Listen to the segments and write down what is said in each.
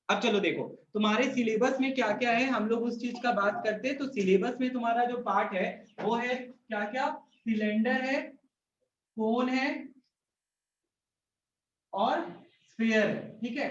अब चलो देखो तुम्हारे सिलेबस में क्या क्या है, हम लोग उस चीज का बात करते हैं। तो सिलेबस में तुम्हारा जो पार्ट है वो है क्या क्या, सिलेंडर है, कोन है और स्फीयर है, ठीक है।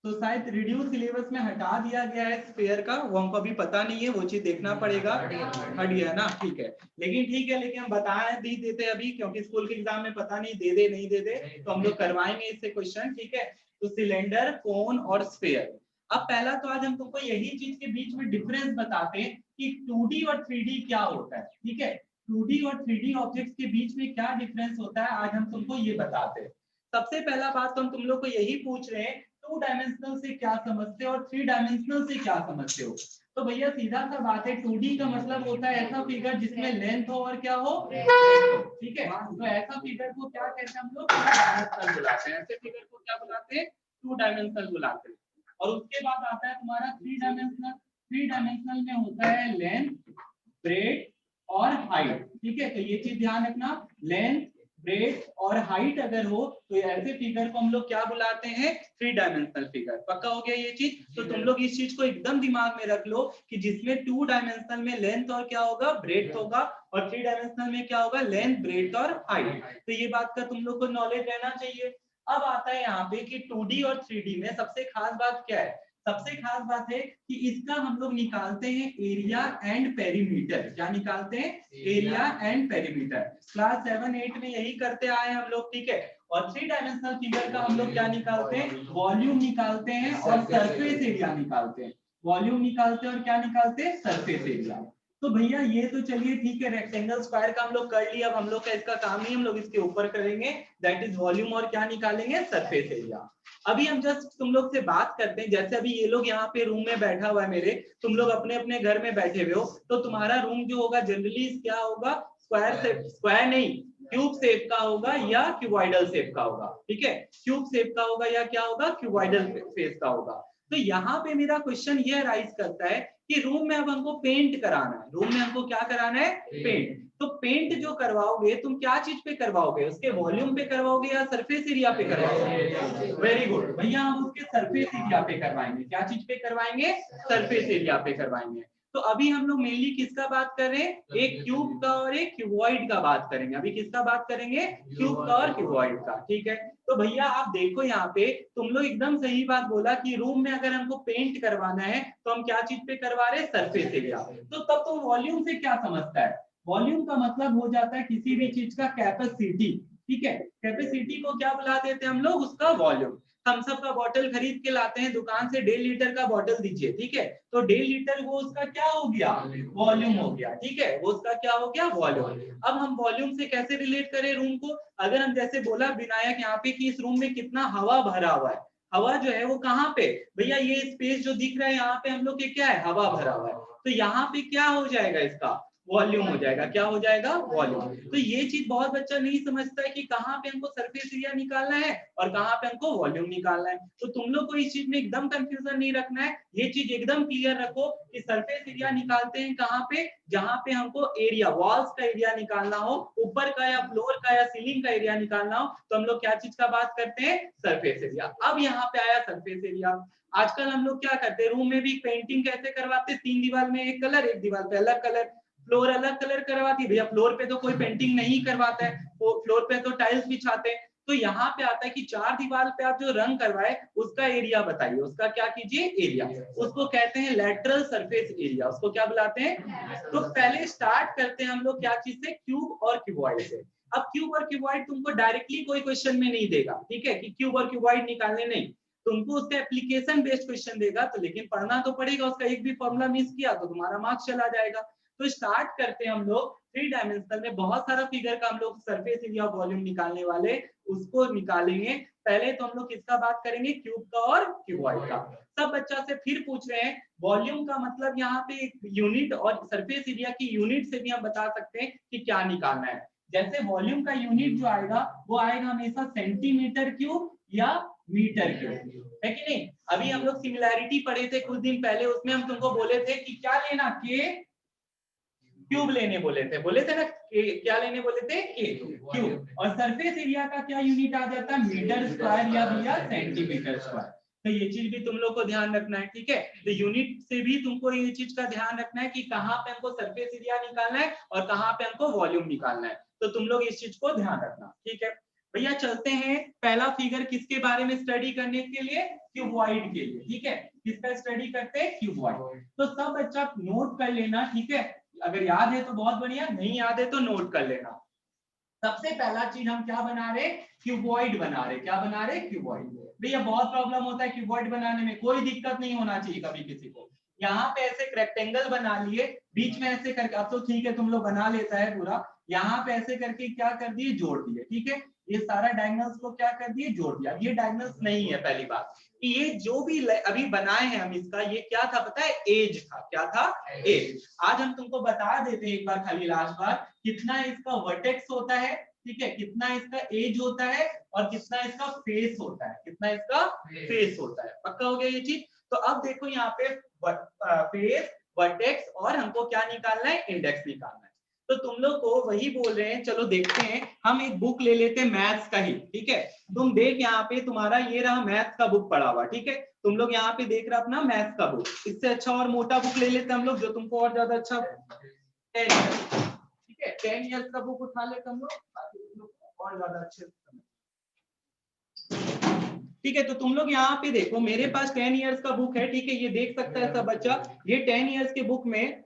तो शायद रिड्यूस सिलेबस में हटा दिया गया है स्फीयर का, वो हमको अभी पता नहीं है, वो चीज देखना पड़ेगा। हट गया ना, ठीक है। लेकिन ठीक है, लेकिन हम बताए भी देते अभी, क्योंकि स्कूल के एग्जाम में पता नहीं दे दे नहीं दे दे, तो हम लोग करवाएंगे इससे क्वेश्चन, ठीक है। तो सिलेंडर, कोन और स्फीयर। अब पहला तो आज हम तुमको यही चीज के बीच में डिफरेंस बताते हैं कि 2D और 3D क्या होता है, ठीक है। 2D और 3D ऑब्जेक्ट्स के बीच में क्या डिफरेंस होता है, आज हम तुमको ये बताते हैं। सबसे पहला बात तो हम तुम लोग को यही पूछ रहे हैं, 2 डायमेंशनल से क्या समझते हो और 3 डायमेंशनल से क्या समझते हो। तो भैया सीधा सा बात है, 2D का मतलब होता है ऐसा फिगर जिसमें लेंथ हो और क्या हो, ठीक है। तो ऐसा फिगर को क्या कहते हैं हम लोग, 2 डायमेंशनल बुलाते हैं। ऐसे फिगर को क्या बुलाते हैं, 2 डायमेंशनल बुलाते हैं। और उसके बाद आता है तुम्हारा 3 डायमेंशनल। 3 डायमेंशनल में होता है लेंथ, ब्रेड और हाइट, ठीक है। तो ये चीज ध्यान रखना, लेंथ, ब्रेड और हाइट अगर हो तो ऐसे फिगर को हम लोग क्या बुलाते हैं, 3 डायमेंशनल फिगर। पक्का हो गया ये चीज। तो तुम लोग इस चीज को एकदम दिमाग में रख लो कि जिसमें 2 डायमेंशनल में लेंथ और क्या होगा, ब्रेड होगा, और 3 डायमेंशनल में क्या होगा, लेंथ, ब्रेड और हाइट। तो ये बात का तुम लोग को नॉलेज रहना चाहिए। अब आता है यहाँ पे कि 2D और 3D में सबसे खास बात क्या है। सबसे खास बात है कि इसका हम लोग निकालते हैं एरिया एंड पेरीमीटर। क्या निकालते हैं, एरिया एंड पेरीमीटर। क्लास 7-8 में यही करते आए हम लोग, ठीक है। और 3 डायमेंशनल फिगर का हम लोग क्या निकालते हैं, वॉल्यूम निकालते हैं और सरफेस एरिया निकालते हैं। वॉल्यूम निकालते हैं और क्या निकालते हैं, सरफेस एरिया। तो भैया ये तो चलिए ठीक है, रेक्टेंगल स्क्वायर का हम लोग कर लिया। अब हम लोग का इसका काम नहीं, हम लोग इसके ऊपर करेंगे, दैट इज वॉल्यूम और क्या निकालेंगे, सरफेस एरिया। अभी हम जस्ट तुम लोग से बात करते हैं, जैसे अभी ये लोग यहाँ पे रूम में बैठा हुआ है मेरे, तुम लोग अपने अपने घर में बैठे हुए हो, तो तुम्हारा रूम जो होगा जनरली क्या होगा, स्क्वायर शेप, स्क्वायर नहीं, क्यूब शेप का होगा या क्यूबॉइडल शेप का होगा, ठीक है। क्यूब शेप का होगा या क्या होगा, क्यूबॉइडल शेप का होगा। तो यहाँ पे मेरा क्वेश्चन ये राइज करता है कि रूम में अब हमको पेंट कराना है। रूम में हमको क्या कराना है, पेंट। तो पेंट जो करवाओगे तुम क्या चीज पे करवाओगे, उसके वॉल्यूम पे करवाओगे या सरफेस एरिया पे करवाओगे। वेरी गुड भैया, हम उसके सरफेस एरिया पे करवाएंगे। क्या चीज पे करवाएंगे, सरफेस एरिया पे करवाएंगे। तो अभी हम लोग मेनली किसका बात कर रहे हैं, एक क्यूब का और एक क्यूबॉइड का बात करेंगे। अभी किसका बात करेंगे, क्यूब का और क्यूबॉइड का, ठीक है। तो भैया आप देखो यहाँ पे तुम लोग एकदम सही बात बोला कि रूम में अगर हमको पेंट करवाना है तो हम क्या चीज पे करवा रहे हैं, सरफेस एरिया। तो तब तो वॉल्यूम से क्या समझता है, वॉल्यूम का मतलब हो जाता है किसी भी चीज का कैपेसिटी, ठीक है। कैपेसिटी को क्या बुला देते हैं हम लोग, उसका वॉल्यूम। थम्स अप का बॉटल खरीद के लाते हैं दुकान से, 1.5 लीटर का बॉटल दीजिए, ठीक है। तो 1.5 लीटर वो उसका क्या हो गया, वॉल्यूम हो गया, ठीक है। वो उसका क्या हो गया, वॉल्यूम। अब हम वॉल्यूम से कैसे रिलेट करें रूम को, अगर हम जैसे बोला विनायक यहाँ पे कि इस रूम में कितना हवा भरा हुआ है, हवा जो है वो कहाँ पे, भैया ये स्पेस जो दिख रहा है यहाँ पे हम लोग के क्या है, हवा भरा हुआ है। तो यहाँ पे क्या हो जाएगा, इसका वॉल्यूम हो जाएगा। क्या हो जाएगा, वॉल्यूम। तो ये चीज बहुत बच्चा नहीं समझता है कि कहाँ पे हमको सरफेस एरिया निकालना है और कहाँ पे हमको वॉल्यूम निकालना है। तो तुम लोग को इस चीज में एकदम कंफ्यूजन नहीं रखना है, ये चीज एकदम क्लियर रखो कि सरफेस एरिया निकालते हैं कहाँ पे, जहाँ पे हमको एरिया, वॉल्स का एरिया निकालना हो, ऊपर का या फ्लोर का या सीलिंग का एरिया निकालना हो, तो हम लोग क्या चीज का बात करते हैं, सरफेस एरिया। अब यहाँ पे आया सरफेस एरिया। आजकल हम लोग क्या करते हैं, रूम में भी पेंटिंग कैसे करवाते हैं, 3 दीवार में एक कलर, एक दीवार पे अलग कलर। फ्लोर अलग कलर करवाती है भैया, फ्लोर पे तो कोई पेंटिंग नहीं करवाता है, वो फ्लोर पे तो टाइल्स बिछाते हैं। तो यहाँ पे आता है कि 4 दीवार पे आप जो रंग करवाए उसका एरिया बताइए, उसका क्या कीजिए, एरिया। उसको कहते हैं लेटरल सरफेस एरिया, उसको क्या बुलाते हैं। तो पहले स्टार्ट करते हैं हम लोग क्या चीज से, क्यूब और क्यूबॉइड से। अब क्यूब और क्यूबॉइड तुमको डायरेक्टली कोई क्वेश्चन में नहीं देगा, ठीक है, कि क्यूब और क्यूबॉइड निकालने नहीं, तुमको उसका एप्लीकेशन बेस्ड क्वेश्चन देगा। तो लेकिन पढ़ना तो पड़ेगा, उसका एक भी फॉर्मूला मिस किया तो तुम्हारा मार्क्स चला जाएगा। तो स्टार्ट करते हैं हम लोग 3 डायमेंशनल में, बहुत सारा फिगर का हम लोग सरफेस एरिया वॉल्यूम निकालने वाले, उसको निकालेंगे। पहले तो हम लोग किसका बात करेंगे, क्यूब का और क्यूबॉइड का। सब बच्चा से फिर पूछ रहे हैं, वॉल्यूम का मतलब यहाँ पे एक यूनिट, और सरफेस एरिया की यूनिट से भी हम बता सकते हैं कि क्या निकालना है। जैसे वॉल्यूम का यूनिट जो आएगा वो आएगा हमेशा सेंटीमीटर क्यूब या मीटर क्यूब, है कि नहीं। अभी हम लोग सिमिलैरिटी पढ़े थे कुछ दिन पहले, उसमें हम तुमको बोले थे कि क्या लेना, के क्यूब लेने बोले थे ना, क्या लेने बोले थे, के क्यूब। और सरफेस एरिया का क्या यूनिट आ जाता है, मीटर स्क्वायर या भैया सेंटीमीटर स्क्वायर। तो ये चीज भी तुम लोग को ध्यान रखना है, ठीक है। तो यूनिट से भी तुमको ये चीज का ध्यान रखना है कि कहाँ पे हमको सरफेस एरिया निकालना है और कहाँ पे हमको वॉल्यूम निकालना है, तो तुम लोग इस चीज को ध्यान रखना, ठीक है भैया। चलते हैं पहला फिगर किसके बारे में स्टडी करने के लिए, क्यूबॉइड के लिए, ठीक है। किसका स्टडी करते हैं, क्यूबॉइड। तो सब बच्चा नोट कर लेना, ठीक है। अगर याद है तो बहुत बढ़िया, नहीं याद है तो नोट कर लेना। सबसे पहला चीज हम क्या बना रहे, क्यूबॉइड बना रहे। क्या बना रहे, क्यूबॉइड। भैया बहुत प्रॉब्लम होता है क्यूबॉइड बनाने में, कोई दिक्कत नहीं होना चाहिए कभी किसी को। यहाँ पे ऐसे रेक्टेंगल बना लिए, बीच में ऐसे करके, अब तो ठीक है तुम लोग बना लेता है पूरा, यहाँ पे ऐसे करके क्या कर दिए, जोड़ दिए, ठीक है। ये सारा डायगोनल्स को क्या कर दिए, जोड़ दिया। ये डायगोनल्स नहीं है, पहली बात कि ये जो भी अभी बनाए हैं हम, इसका ये क्या था पता है, एज था। क्या था, एज। आज हम तुमको बता देते हैं एक बार खाली लास्ट बार, कितना इसका वर्टेक्स होता है, ठीक है, कितना इसका एज होता है और कितना इसका फेस होता है, कितना इसका फेस होता है। पक्का हो गया ये चीज। तो अब देखो यहाँ पे फेस, वर्टेक्स और हमको क्या निकालना है, इंडेक्स निकालना है। तो तुम लोग को वही बोल रहे हैं, चलो देखते हैं। हम एक बुक ले लेते हैं मैथ्स का ही, ठीक है। तुम देख यहाँ पे तुम्हारा ये रहा मैथ्स का बुक पड़ा हुआ, ठीक है। तुम लोग यहाँ पे देख रहे अपना मैथ्स का बुक। इससे अच्छा और मोटा बुक ले लेते हैं हम लोग, जो तुमको और ज्यादा अच्छा, 10 ठीक है, 10 ईयर्स का बुक उठा लेते हम लोग और ज्यादा अच्छे, ठीक है। तो तुम लोग यहाँ पे देखो, मेरे पास 10 ईयर्स का बुक है, ठीक है। ये देख सकता है सब बच्चा, ये 10 ईयर्स के बुक में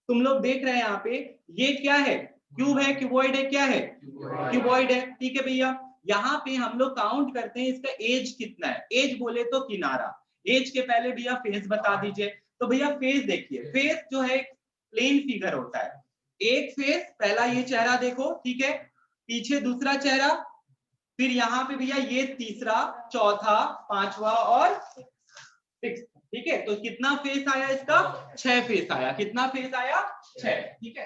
तुम लोग देख रहे हैं यहाँ पे, ये क्या है, क्यूब है, क्यूबॉइड है, क्या है, क्यूबॉइड है, ठीक है भैया। यहाँ पे हम लोग काउंट करते हैं इसका एज कितना है। एज बोले तो किनारा, एज के पहले भैया फेस बता दीजिए। तो भैया फेस देखिए, फेस जो है प्लेन फिगर होता है। एक फेस, पहला ये चेहरा देखो, ठीक है, पीछे दूसरा चेहरा, फिर यहाँ पे भैया ये तीसरा, चौथा, पांचवा और सिक्स, ठीक है। तो कितना फेस आया इसका, 6 फेस आया। कितना फेस आया, 6, ठीक है।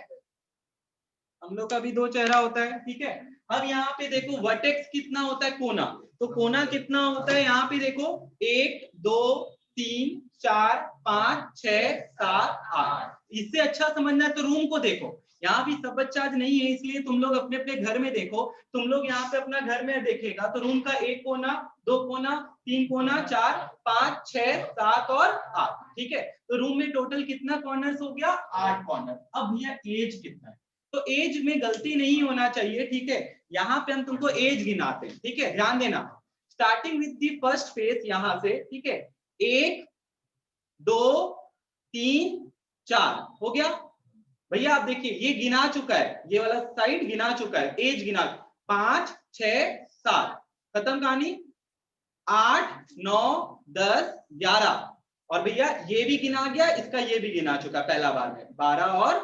हम लोग का भी 2 चेहरा होता है, ठीक है। अब यहाँ पे देखो वर्टेक्स कितना होता है, कोना। तो कोना कितना होता है, यहाँ पे देखो 1 2 3 4 5 6 7 8। इससे अच्छा समझना है तो रूम को देखो। यहाँ भी सब बच्चा आज नहीं है, इसलिए तुम लोग अपने अपने घर में देखो। तुम लोग यहाँ पे अपना घर में देखेगा तो रूम का 1 कोना, 2 कोना, 3 कोना, 4 5 6 7 और 8, ठीक है। तो रूम में टोटल कितना कॉर्नर्स हो गया, 8 कॉर्नर। अब भैया एज कितना है, तो एज में गलती नहीं होना चाहिए, ठीक है। यहाँ पे हम तुमको एज गिनाते हैं, ठीक है, ध्यान देना। Starting with the first face यहाँ से, ठीक है, 1 2 3 4 हो गया भैया। आप देखिए ये गिना चुका है, ये वाला साइड गिना चुका है, एज गिना, 5 6 7, खत्म कहानी। 8 9 10 11 और भैया ये भी गिना गया, इसका ये भी गिना चुका पहला बार में, 12 और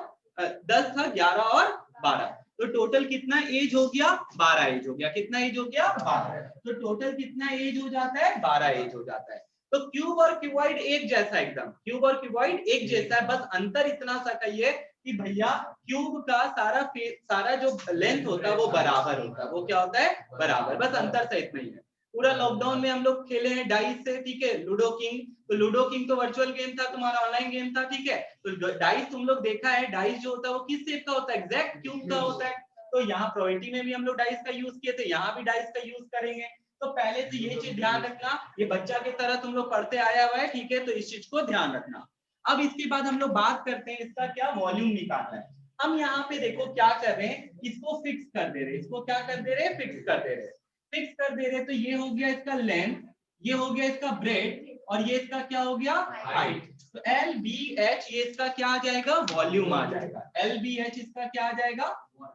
10 था, 11 और 12। तो टोटल कितना एज हो गया, 12 एज हो गया। कितना एज हो गया, 12। तो टोटल कितना एज हो जाता है, 12 एज हो जाता है। तो क्यूब और क्यूबॉइड एक जैसा, एकदम क्यूब और क्यूबॉइड एक जैसा है। बस अंतर इतना सा कहिए कि भैया क्यूब का सारा जो लेंथ होता है वो बराबर होता है। वो क्या होता है, बराबर। बस अंतर से इतना ही है। पूरा लॉकडाउन में हम लोग खेले हैं डाइस से, ठीक है, लूडो किंग। तो लूडो किंग तो वर्चुअल गेम था, तुम्हारा ऑनलाइन गेम था, ठीक है। तो डाइस तुम लोग देखा है, डाइस जो होता है वो किस शेप का होता है, एग्जैक्ट क्यूब का होता है। तो यहाँ प्रोबेबिलिटी में भी हम लोग डाइस का यूज किए थे, यहाँ भी डाइस का यूज करेंगे। तो पहले तो ये चीज ध्यान रखना, ये बच्चा की तरह तुम लोग पढ़ते आया हुआ है, ठीक है। तो इस चीज को ध्यान रखना। अब इसके बाद हम लोग बात करते हैं इसका क्या, वॉल्यूम निकालना है। हम यहाँ पे देखो क्या कर रहे हैं, इसको फिक्स कर दे रहे हैं। इसको क्या कर दे रहे हैं, फिक्स कर दे रहे हैं। फिक्स कर दे रहे तो ये हो गया इसका लेंथ, ये हो गया इसका ब्रेड और ये इसका क्या हो गया, हाइट। तो एल बी एच ये इसका क्या आ जाएगा, वॉल्यूम आ जाएगा। एल बी एच इसका क्या आ जाएगा,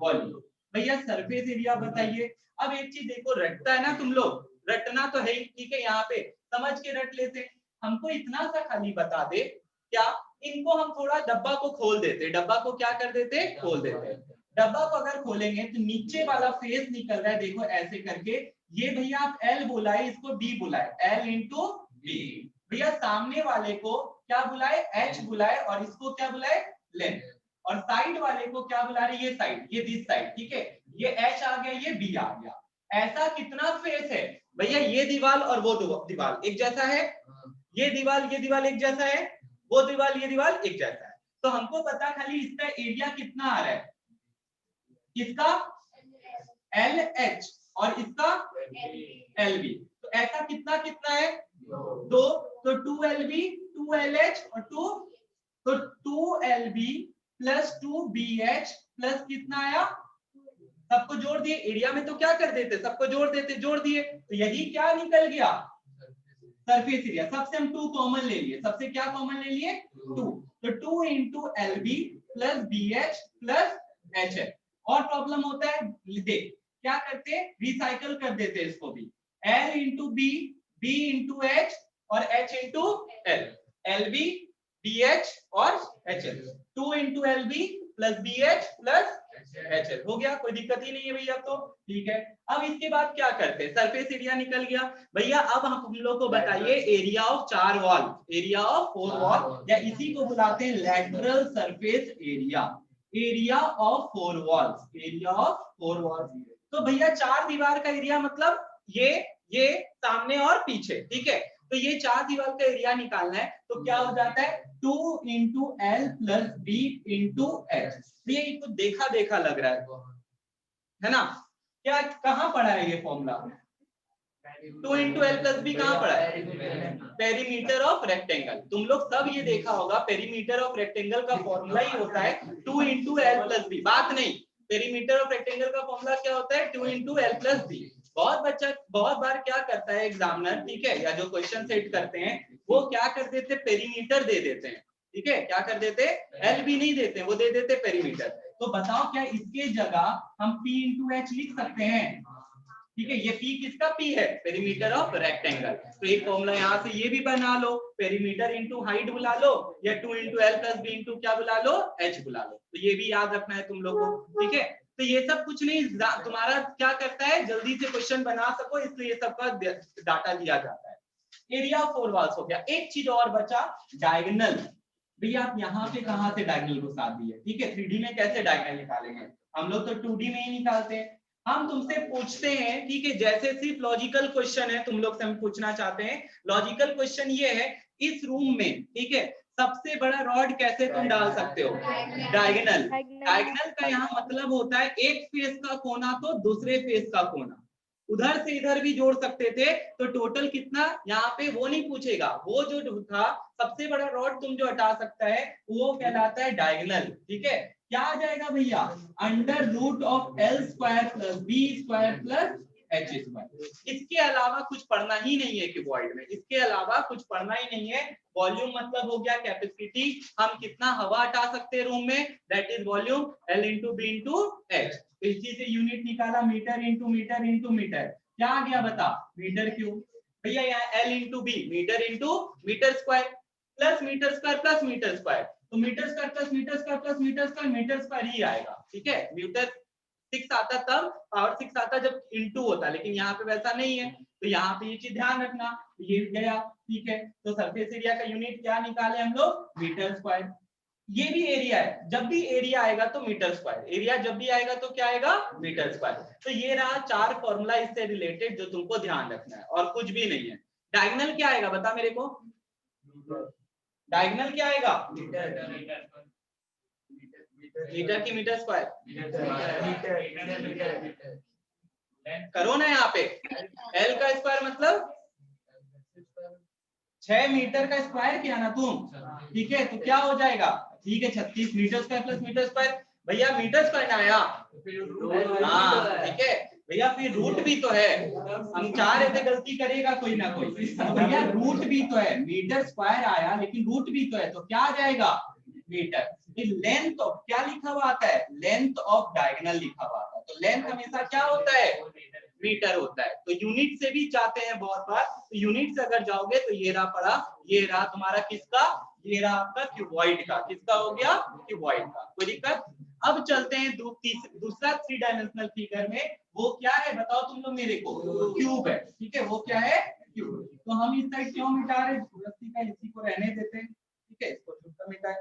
वॉल्यूम। भैया सरफेस एरिया बताइए। अब एक चीज देखो, रटता है ना तुम लोग, रटना तो है ही, ठीक है। यहाँ पे समझ के रट लेते। हमको इतना सा खाली बता दे, क्या इनको हम थोड़ा डब्बा को खोल देते, डब्बा को क्या कर देते, खोल देते। डब्बा को अगर खोलेंगे तो नीचे वाला फेस निकल रहा है, देखो ऐसे करके। ये भैया आप एल बुलाए, इसको डी बुलाए, एल इंटू डी। भैया सामने वाले को क्या बुलाए, एच बुलाए, और इसको क्या बुलाए, लेंथ। और साइड वाले को क्या बुला रहे, ये साइड, ये दिस साइड, ठीक है। ये एच आ गया, ये बी आ गया। ऐसा कितना फेस है भैया, ये दीवार और वो दीवार एक जैसा है, ये दीवार एक जैसा है, वो दीवार ये दीवार एक जैसा है। तो हमको पता खाली इसका एरिया कितना आ रहा है, इसका एल एच और इसका एल बी। तो ऐसा कितना कितना है 2, तो 2LB 2LH और 2, तो 2LB प्लस 2BH प्लस कितना आया, सबको जोड़ दिए। एरिया में तो क्या कर देते, सबको जोड़ देते, जोड़ दिए, तो यही क्या निकल गया सरफेस एरिया। सबसे हम 2 कॉमन ले लिए, सबसे क्या कॉमन ले लिए 2, तो 2 into LB plus BH plus HH। और प्रॉब्लम होता है, देख क्या करते, रिसाइकल कर देते इसको भी, L into B, B into H और H into L, LB BH और HL, 2 into LB plus BH plus HL हो गया, कोई दिक्कत ही नहीं है भैया। तो ठीक है, अब इसके बाद क्या करते हैं, सरफेस एरिया निकल गया भैया। अब हम लोग को बताइए area of 4 wall, area of 4 wall, या इसी को बुलाते हैं lateral surface area, area of 4 walls, area of 4 walls. तो भैया 4 दीवार का एरिया मतलब ये सामने और पीछे, ठीक है, तो ये 4 दीवार का एरिया निकालना है, तो क्या हो जाता है 2 into L plus B into H. ये कुछ देखा देखा लग रहा है ना, क्या कहाँ पढ़ा है ये formula, 2 into L plus B कहाँ पढ़ा है, पेरीमीटर ऑफ रेक्टेंगल। तुम लोग सब ये देखा होगा, पेरीमीटर ऑफ रेक्टेंगल का फॉर्मूला ही होता है 2 इंटू एल प्लस बी। बात नहीं, पेरीमीटर ऑफ रेक्टेंगल का फॉर्मूला क्या होता है 2 इंटू एल प्लस बी। बहुत बार क्या करता है एग्जामिनर, ठीक है, या जो क्वेश्चन सेट करते हैं वो क्या कर देते, पेरीमीटर दे देते हैं, ठीक है, क्या कर देते, एल बी नहीं देते, वो दे देते पेरीमीटर। तो बताओ क्या इसके जगह हम P इंटू एच लिख सकते हैं, ठीक है, ये P किसका P है, पेरीमीटर ऑफ रेक्टेंगल। तो एक फॉर्मूला यहाँ से ये भी बना लो, पेरीमीटर इंटू हाइट बुला लो, या 2 into L plus B into क्या बुला लो, एच बुला लो। तो ये भी याद रखना है तुम लोग को, ठीक है। तो ये सब कुछ नहीं, तुम्हारा क्या करता है जल्दी से क्वेश्चन बना सको, इसलिए ये सबका डाटा दिया जाता है। एरिया ऑफ 4 वॉल्स हो गया। एक चीज और बचा, डायगोनल। भैया आप यहाँ पे कहाँ से डायगोनल घुसा दिए, ठीक है, 3D में कैसे डायगोनल निकालेंगे, हम लोग तो 2D में ही निकालते हैं। हम तुमसे पूछते हैं, ठीक है, जैसे सिर्फ लॉजिकल क्वेश्चन है, तुम लोग से हम पूछना चाहते हैं, लॉजिकल क्वेश्चन ये है, इस रूम में, ठीक है, सबसे बड़ा रॉड कैसे तुम डाल सकते हो, डायगोनल। डायगोनल का यहाँ मतलब होता है एक फेस का कोना तो दूसरे फेस का कोना, उधर से इधर भी जोड़ सकते थे, तो टोटल कितना, यहाँ पे वो नहीं पूछेगा, वो जो था सबसे बड़ा रॉड तुम जो हटा सकता है वो कहलाता है डायगोनल, ठीक है। क्या आ जाएगा भैया, under root of L square plus B square plus H square. इसके अलावा कुछ पढ़ना ही नहीं है क्यूबॉइड में, इसके अलावा कुछ पढ़ना ही नहीं है। वॉल्यूम मतलब हो गया कैपेसिटी, हम कितना हवा हटा सकते हैं रूम में, that is volume, L into B into H. इसी से यूनिट निकाला, metre into metre into metre, क्या आ गया बता, मीटर क्यूब। भैया यहाँ L into B, metre into metre square plus metre square plus metre square, तो metre square plus metre square plus metre square, metre square ही आएगा, ठीक है। मीटर 6 आता तब, पावर 6 आता जब इंटू होता, लेकिन यहाँ पे वैसा नहीं है, तो यहाँ पे ये चीज ध्यान रखना, ये गया, ठीक है। तो सरफेस एरिया का यूनिट क्या निकाले हम लोग, मीटर स्क्वायर। ये भी एरिया है, जब भी एरिया आएगा तो मीटर स्क्वायर, एरिया जब भी आएगा तो क्या आएगा, मीटर स्क्वायर। तो ये रहा 4 फॉर्मूला इससे रिलेटेड जो तुमको ध्यान रखना है, और कुछ भी नहीं है। डायगोनल क्या आएगा बता मेरे को, डायगोनल क्या आएगा, मीटर की मीटर स्क्वायर, करो ना यहाँ पे, एल का स्क्वायर मतलब 6 मीटर का स्क्वायर किया ना तुम, ठीक है, तो क्या हो जाएगा, ठीक है, 36 metre square plus metre square. भैया मीटर स्क्वायर ना आया, हाँ ठीक है भैया, फिर रूट भी तो है, हम चाह रहे थे गलती करेगा कोई ना कोई, तो भैया रूट भी तो है, मीटर स्क्वायर आया लेकिन रूट भी तो है, तो क्या आ जाएगा मीटर। लेंथ ऑफ क्या लिखा हुआ आता है, लेंथ ऑफ डायगोनल लिखा हुआ आता है, तो लेंथ हमेशा क्या होता है, मीटर होता है। तो यूनिट से भी जाते हैं बहुत बार, तो यूनिट से अगर जाओगे तो ये रहा पड़ा, ये रहा तुम्हारा किसका, ये रहा आपका क्यूबॉइड का, किसका हो गया, क्यूबॉइड का, कोई दिक्कत। अब चलते हैं दूसरा 3 डायमेंशनल फिगर में, वो क्या है बताओ तुम लोग मेरे को, क्यूब है, ठीक है, वो क्या है, क्यूब। तो हम इस साइड क्यों मिटा रहे, इसी को रहने देते हैं, ठीक है, इसको छोटा मिटा,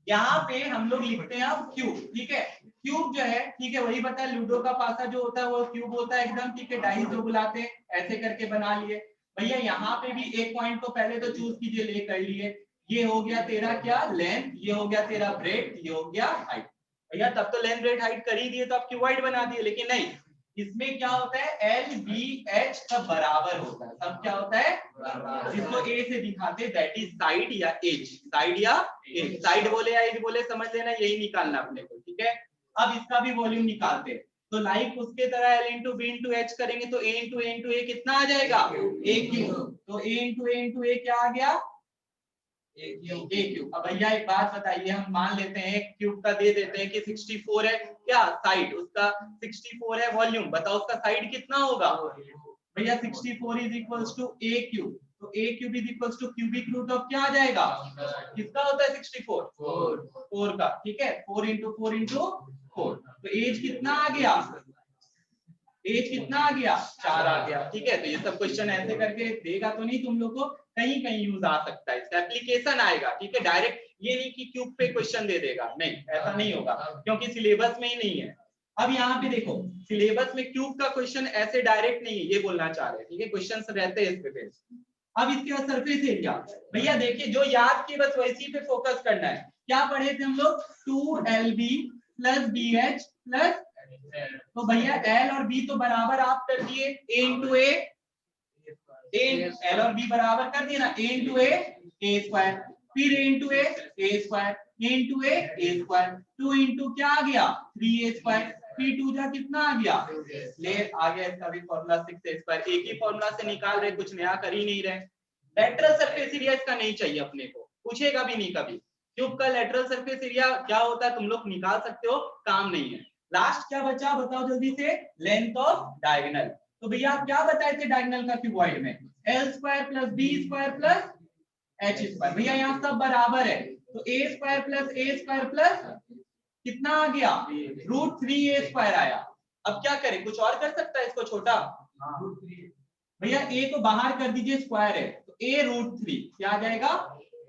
यहाँ पे हम लोग लिखते हैं अब क्यूब, ठीक है। क्यूब जो है, ठीक है, वही पता है, लूडो का पासा जो होता है वो क्यूब होता है एकदम, ठीक है, डाइस जो बुलाते हैं ऐसे करके बना लिए। भैया यहाँ पे भी एक पॉइंट को पहले तो चूज कीजिए, ले कर लिए, ये हो गया तेरा क्या लेंथ, ये हो गया तेरा ब्रेड, ये हो गया हाइट। भैया तब तो लेंथ ब्रेड हाइट कर ही दिए, तो आप क्यूबॉइड बना दिए, लेकिन नहीं, इसमें क्या होता है, एल बी एच सब बराबर होता है, सब क्या होता है, जिसको ए से दिखाते, दैट इज साइड या एज, साइड या एज, साइड बोले या एज बोले समझ लेना, यही निकालना अपने को, ठीक है। अब इसका भी वॉल्यूम निकालते हैं, तो लाइक उसके तरह L into B into H करेंगे तो ए इंटू ए कितना आ जाएगा, ए क्यूब, तो ए इंटू ए क्या आ गया, ए क्यूब। अब भैया एक बात बताइए, हम मान लेते हैं क्यूब का दे देते हैं कि 64 है क्या साइड, उसका 64 है वॉल्यूम, बताओ उसका साइड कितना होगा भैया, 64 is equals to a cube, तो a cube is equals to cubic root of क्या आ जाएगा, किसका होता है 64, 4 का, ठीक है, 4 इंटू 4, तो एज कितना आ गया, एज कितना आ गया, 4 आ गया, ठीक है। तो ये सब क्वेश्चन ऐसे करके देगा तो नहीं तुम लोग को, कहीं कहीं यूज आ सकता है, इसका एप्लीकेशन आएगा, ठीक है। डायरेक्ट ये नहीं कि क्यूब पे क्वेश्चन दे देगा, नहीं ऐसा नहीं होगा, क्योंकि सिलेबस में ही नहीं है। अब यहाँ पे देखो, सिलेबस में क्यूब का क्वेश्चन ऐसे डायरेक्ट नहीं है, ये बोलना चाह रहे हैं, ठीक है, क्वेश्चन रहते हैं इस पे। अब इसके बाद सरफेस एरिया, भैया देखिए जो याद की बस वैसी पे फोकस करना है। क्या पढ़े थे हम लोग, 2LB प्लस BH प्लस, तो भैया एल और बी तो बराबर आप कर दिए, ए इंटू ए, एल और बी बराबर कर दिए ना, ए इंटू ए स्क्वायर, फिर ए इंटू ए स्क्वायर, ए इंटू ए स्क्वायर, 2 इंटू क्या आ गया 3a स्क्वायर, फिर 2 जा कितना आ गया, ले आ गया इसका भी फॉर्मूला 6a स्क्वायर, एक ही फॉर्मूला से निकाल रहे, कुछ नया कर ही नहीं रहे। लेटरल सरफेस एरिया इसका नहीं चाहिए अपने को, पूछेगा भी नहीं कभी, क्यूब का लेटरल सरफेस एरिया क्या होता है तुम लोग निकाल सकते हो, काम नहीं है। लास्ट क्या बचा बताओ जल्दी से, लेंथ ऑफ डायगोनल, तो भैया आप क्या बताए थे डायगोनल का क्यूबॉइड में, L square plus B square plus H square, भैया यहाँ सब बराबर है, तो ए स्क्वायर प्लस कितना आ गया, √3a स्क्वायर आया। अब क्या करें, कुछ और कर सकता है इसको छोटा, भैया ए को बाहर कर दीजिए, स्क्वायर है तो a√3 क्या आ जाएगा,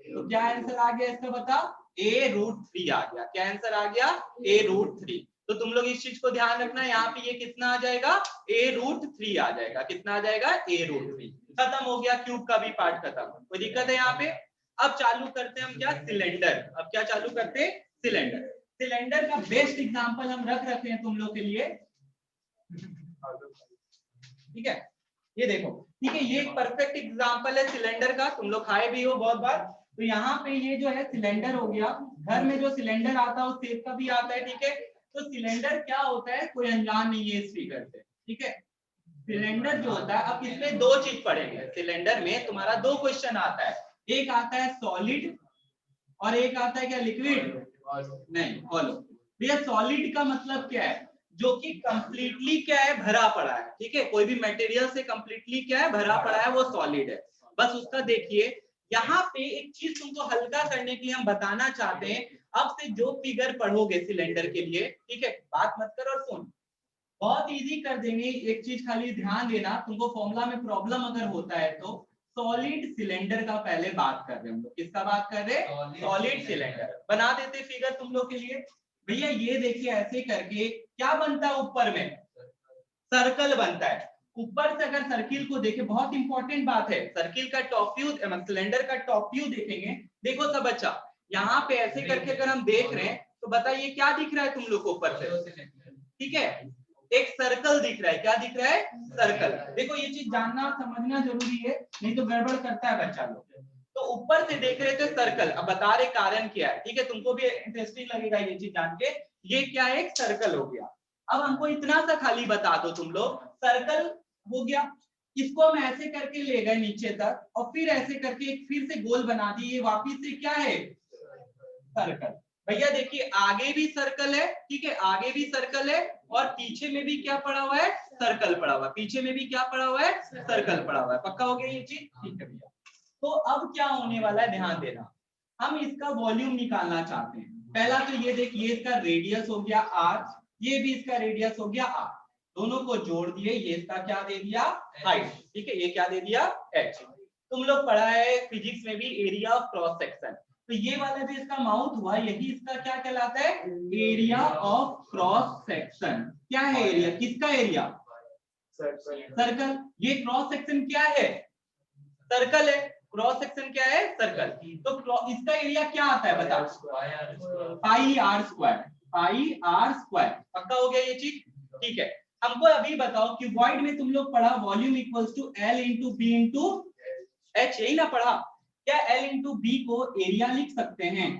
तो क्या आंसर आ गया इसका बता, a√3 आ गया, क्या आंसर आ गया a√3। तो तुम लोग इस चीज को ध्यान रखना, यहाँ पे ये कितना आ जाएगा a√3 आ जाएगा, कितना आ जाएगा a√3। खत्म हो गया क्यूब का भी पार्ट खत्म, कोई दिक्कत है यहाँ पे। अब चालू करते हैं हम क्या, सिलेंडर, अब क्या चालू करते हैं, सिलेंडर। सिलेंडर का बेस्ट एग्जांपल हम रखे हैं तुम लोग के लिए, ठीक है, ये देखो, ठीक है, ये एक परफेक्ट एग्जांपल है सिलेंडर का, तुम लोग खाए भी हो बहुत बार। तो यहाँ पे ये जो है सिलेंडर हो गया, घर में जो सिलेंडर आता है उस शेप का भी आता है, ठीक है। तो सिलेंडर क्या होता है, कोई अनजान नहीं है इस फिगर से, ठीक है। सिलेंडर जो होता है, अब इसमें दो चीज पढ़ेंगे, सिलेंडर में तुम्हारा दो क्वेश्चन आता है, एक आता है सॉलिड और एक आता है क्या लिक्विड, नहीं फॉलो भैया, सॉलिड का मतलब क्या है, जो कि कंप्लीटली क्या है, भरा पड़ा है, ठीक है, कोई भी मटेरियल से कंप्लीटली क्या है, भरा पड़ा है, वो सॉलिड है। बस उसका देखिए, यहाँ पे एक चीज तुमको हल्का करने के लिए हम बताना चाहते हैं, अब से जो फिगर पढ़ोगे सिलेंडर के लिए, ठीक है, बात मत कर और सुन, बहुत इजी कर देंगे, एक चीज खाली ध्यान देना, तुमको फॉर्मूला में प्रॉब्लम अगर होता है तो सॉलिड सिलेंडर का पहले बात कर रहे हैं हम लोग, किसका बात कर रहे हैं, सॉलिड सिलेंडर। बना देते फिगर तुम लोग के लिए, भैया ये देखिए ऐसे करके क्या बनता है, ऊपर में सर्कल बनता है, ऊपर से अगर सर्किल को देखें, बहुत इंपॉर्टेंट बात है, सर्किल का टॉप व्यू, सिलेंडर का टॉप व्यू देखेंगे, देखो सब अच्छा, यहाँ पे ऐसे करके अगर हम देख रहे हैं तो बताइए क्या दिख रहा है तुम लोग को ऊपर से, ठीक है, एक सर्कल दिख रहा है, क्या दिख रहा है, सर्कल। देखो ये चीज जानना समझना जरूरी है, नहीं तो गड़बड़ करता है बच्चा लोग। तो ऊपर से देख रहे थे सर्कल, अब बता रहे कारण क्या है, ठीक है, तुमको भी इंटरेस्टिंग लगेगा ये चीज जान के, ये क्या है, एक सर्कल हो गया। अब हमको इतना सा खाली बता दो तुम लोग, सर्कल हो गया, इसको हम ऐसे करके ले गए नीचे तक और फिर ऐसे करके एक फिर से गोल बना दिए, वापिस से क्या है, सर्कल। भैया देखिए आगे भी सर्कल है, ठीक है, आगे भी सर्कल है और पीछे में भी क्या पड़ा हुआ है, सर्कल पड़ा हुआ है, पीछे में भी क्या पड़ा हुआ है, सर्कल पड़ा हुआ है, पक्का हो गया ये चीज, ठीक है भैया। तो अब क्या होने वाला है, ध्यान देना, हम इसका वॉल्यूम निकालना चाहते हैं। पहला तो ये देखिए, इसका रेडियस हो गया r, ये भी इसका रेडियस हो गया r, दोनों को जोड़ दिए, ये इसका क्या दे दिया, हाइट, ठीक है, ये क्या दे दिया, h। तुम लोग पढ़ा है फिजिक्स में भी एरिया ऑफ क्रॉस सेक्शन, तो ये वाला जो इसका माउथ हुआ, यही इसका क्या कहलाता है, एरिया ऑफ क्रॉस सेक्शन। क्या है एरिया, किसका एरिया, सर्कल। ये क्रॉस सेक्शन क्या है, सर्कल है, क्रॉस सेक्शन क्या है, सर्कल। तो इसका एरिया क्या आता है बता, पाई r स्क्वायर, पाई r स्क्वायर, पक्का हो गया ये चीज, ठीक है। हमको अभी बताओ क्यूबॉइड में तुम लोग पढ़ा volume equals to L into B into H, यही ना पढ़ा? क्या L इंटू बी को एरिया लिख सकते हैं?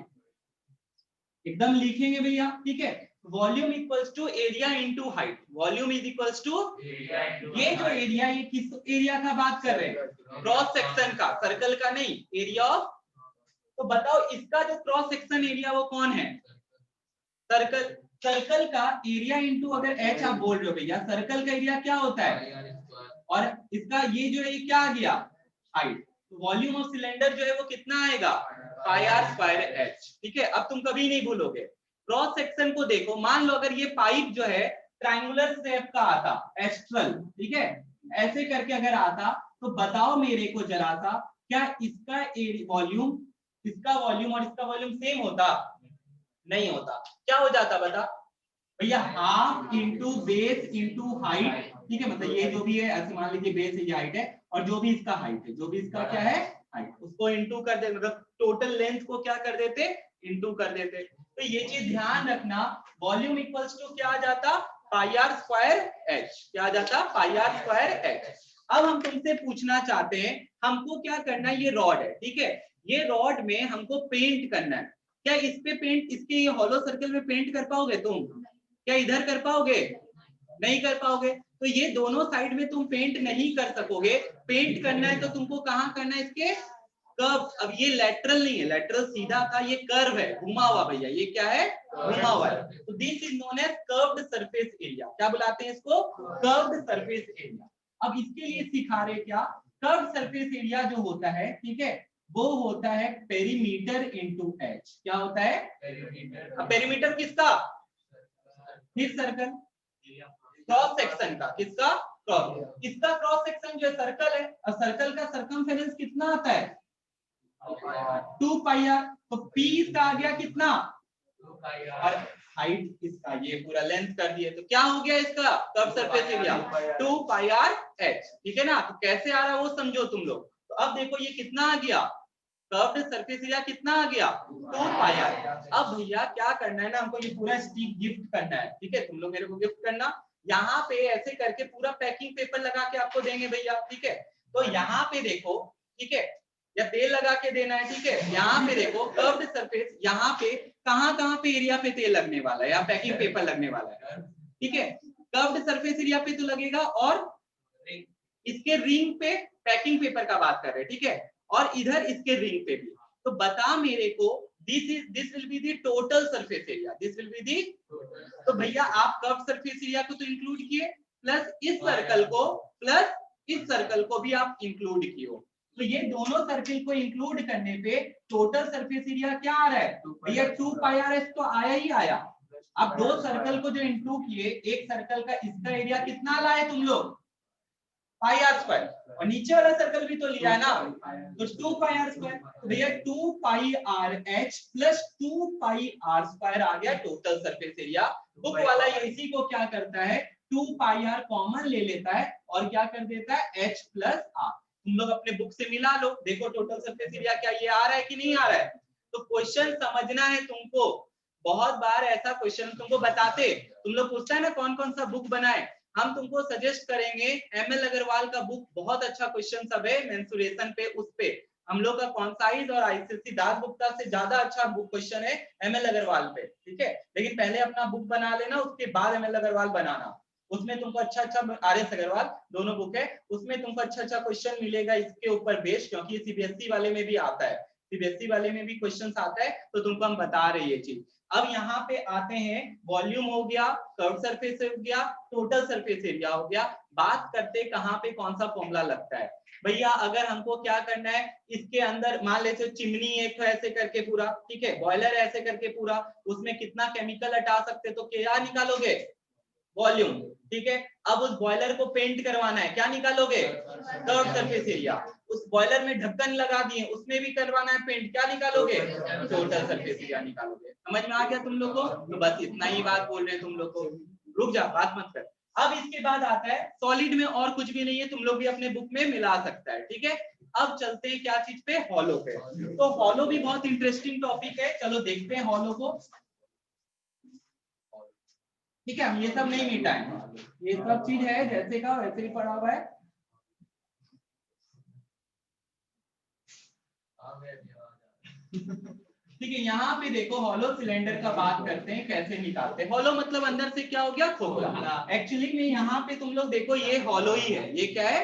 एकदम लिखेंगे भैया, ठीक है। Volume equals to area into height, volume is equals to ये जो एरिया, ये किस एरिया का बात कर रहे हैं? क्रॉस सेक्शन का, सर्कल का नहीं, एरिया ऑफ। तो बताओ इसका जो क्रॉस सेक्शन एरिया वो कौन है? सर्कल। सर्कल का एरिया इंटू अगर एच आप बोल रहे हो भैया, सर्कल का एरिया क्या होता है? और इसका ये जो है ये क्या आ गया? हाइट। तो वॉल्यूम ऑफ सिलेंडर जो है वो कितना आएगा? पाई आर स्क्वायर एच, ठीक है। अब तुम कभी नहीं भूलोगे। क्रॉस सेक्शन को देखो, मान लो अगर ये पाइप जो है ट्रायंगुलर शेप का आता, एस्ट्रल, ठीक है, ऐसे करके अगर आता, तो बताओ मेरे को जरा सा, क्या इसका वॉल्यूम, इसका वॉल्यूम और इसका वॉल्यूम सेम होता? नहीं होता। क्या हो जाता बता भैया? Half into base into height, ठीक है। मतलब ये जो भी है ऐसे मान लीजिए बेस ये हाइट है, और जो भी इसका हाइट है, जो भी इसका क्या है हाइट, उसको इंटू कर दे, मतलब टोटल लेंथ को क्या कर देते? इंटू कर देते। तो ये चीज ध्यान रखना, वॉल्यूम इक्वल्स टू क्या आ जाता? पाई आर स्क्वायर एच। क्या आ जाता? पाई आर स्क्वायर एच। अब हम तुमसे पूछना चाहते हैं, हमको क्या करना है? ये रॉड है, ठीक है, ये रॉड में हमको पेंट करना है। क्या इस पे पेंट, इसके ये हॉलो सर्कल में पेंट कर पाओगे तुम? क्या इधर कर पाओगे? नहीं कर पाओगे। तो ये दोनों साइड में तुम पेंट नहीं कर सकोगे। पेंट करना है तो तुमको कहाँ करना है? इसके कर्व। अब ये लेटरल नहीं है, लेटरल सीधा था, ये कर्व है, घुमा हुआ भैया, ये क्या है? घुमा हुआ है। तो this is known as curved surface area. क्या बुलाते हैं इसको? Curved surface area. अब इसके लिए सिखा रहे क्या? कर्व्ड सरफेस एरिया जो होता है, ठीक है, वो होता है पेरीमीटर इंटू एच। क्या होता है? पेरीमीटर किसका? किस सर्कल? क्रॉस सेक्शन का। किसका? क्रॉस। इसका क्रॉस सेक्शन जो है सर्कल है, और सर्कल का सरकमफेरेंस कितना आता है? 2 पाई आर। तो पी इसका आ गया कितना? और हाइट इसका ये पूरा लेंथ कर दिए, तो क्या हो गया इसका curve surface area? 2 pi r H, ठीक है ना। तो कैसे आ रहा है वो समझो तुम लोग। तो अब देखो ये कितना आ गया? कर्व्ड सरफेस एरिया कितना आ गया? 2 पाई आर। अब भैया क्या करना है ना, हमको ये पूरा स्टिक गिफ्ट करना है, ठीक है। तुम लोग मेरे को गिफ्ट करना, यहाँ पे ऐसे करके पूरा पैकिंग पेपर लगा के आपको देंगे भैया, ठीक है। तो यहाँ पे देखो, ठीक है, या तेल लगा के देना है, ठीक है। यहाँ पे देखो कर्व्ड सरफेस, यहाँ पे कहाँ कहाँ पे एरिया पे तेल लगने वाला है या पैकिंग पेपर लगने वाला है, ठीक है। कर्व्ड सरफेस एरिया पे तो लगेगा, और इसके रिंग पे पैकिंग पेपर का बात कर रहे हैं, ठीक है, और इधर इसके रिंग पे भी। तो बता मेरे को, this will be the total surface area, this will be the. तो भैया आप कर्व सरफेस एरिया को तो इंक्लूड किए, प्लस इस सर्कल को, प्लस इस सर्कल को भी आप इंक्लूड किए। तो ये दोनों सर्कल को इंक्लूड करने पे टोटल सरफेस एरिया क्या आ रहा है भैया? 2 पाई आर एच तो आया ही आया। अब दो सर्कल को जो इंक्लूड किए, एक सर्कल का इसका एरिया कितना लाए तुम लोग? पाई आर स्क्वायर, और नीचे वाला सर्कल भी तो लिया है ना, तो 2 पाई आर स्क्वायर। तो भैया 2 pi r h plus 2 pi are square आ गया टोटल सरफेस एरिया। बुक वाला ये इसी को क्या करता है, 2 पाई आर कॉमन ले लेता है और क्या कर देता है, एच प्लस आर। तुम लोग अपने बुक से मिला लो, देखो टोटल सरफेस एरिया क्या ये आ रहा है कि नहीं आ रहा है। तो क्वेश्चन समझना है तुमको। बहुत बार ऐसा क्वेश्चन तुमको बताते, तुम लोग पूछता है ना कौन कौन सा बुक बनाए, हम तुमको सजेस्ट करेंगे एमएल अग्रवाल का बुक, बहुत अच्छा क्वेश्चन सब है मेंसुरेशन पे, उस पे हम लोग का कॉन्साइज और आईसीएससी दास गुप्ता से ज्यादा अच्छा बुक क्वेश्चन है एमएल अग्रवाल पे, ठीक है। लेकिन पहले अपना बुक बना लेना, उसके बाद एमएल अग्रवाल बनाना। उसमें तुमको अच्छा अच्छा, आरएस अग्रवाल दोनों बुक है, उसमें तुमको अच्छा अच्छा क्वेश्चन मिलेगा इसके ऊपर बेस्ड, क्योंकि सीबीएसई वाले में भी आता है, सीबीएसई वाले में भी क्वेश्चन आता है, तो तुमको हम बता रहे ये चीज। अब यहाँ पे आते हैं, वॉल्यूम हो गया, कर्व सरफेस हो गया, टोटल सरफेस एरिया हो गया। बात करते कहाँ पे कौन सा फॉर्मूला लगता है भैया। अगर हमको क्या करना है, इसके अंदर मान लेते चिमनी एक ऐसे करके पूरा, ठीक है, बॉयलर ऐसे करके पूरा, उसमें कितना केमिकल हटा सकते, तो क्या निकालोगे? वॉल्यूम, ठीक है। अब उस बॉयलर को पेंट करवाना है, क्या निकालोगे? Curve surface area. उस बॉयलर में ढक्कन लगा दिए, उसमें भी करवाना है पेंट, क्या निकालोगे? टोटल सरफेस एरिया निकालोगे। समझ में आ गया तुम लोग को? तो बस इतना ही बात बोल रहे हैं तुम लोग को, रुक जा, बात मत कर। अब इसके बाद आता है सॉलिड में, और कुछ भी नहीं है, तुम लोग भी अपने बुक में मिला सकता है, ठीक है। अब चलते हैं क्या चीज पे, हॉलो पे। तो हॉलो भी बहुत इंटरेस्टिंग टॉपिक है, चलो देखते हैं हॉलो को। ठीक है, हम ये सब नहीं मिटाएंगे, ये सब चीज है जैसे का वैसे ही पड़ा हुआ है। ठीक है, यहाँ पे देखो हॉलो सिलेंडर का बात करते हैं कैसे निकालते हैं। हॉलो मतलब अंदर से क्या हो गया, खोखला। एक्चुअली में यहाँ पे तुम लोग देखो ये हॉलो ही है, ये क्या है,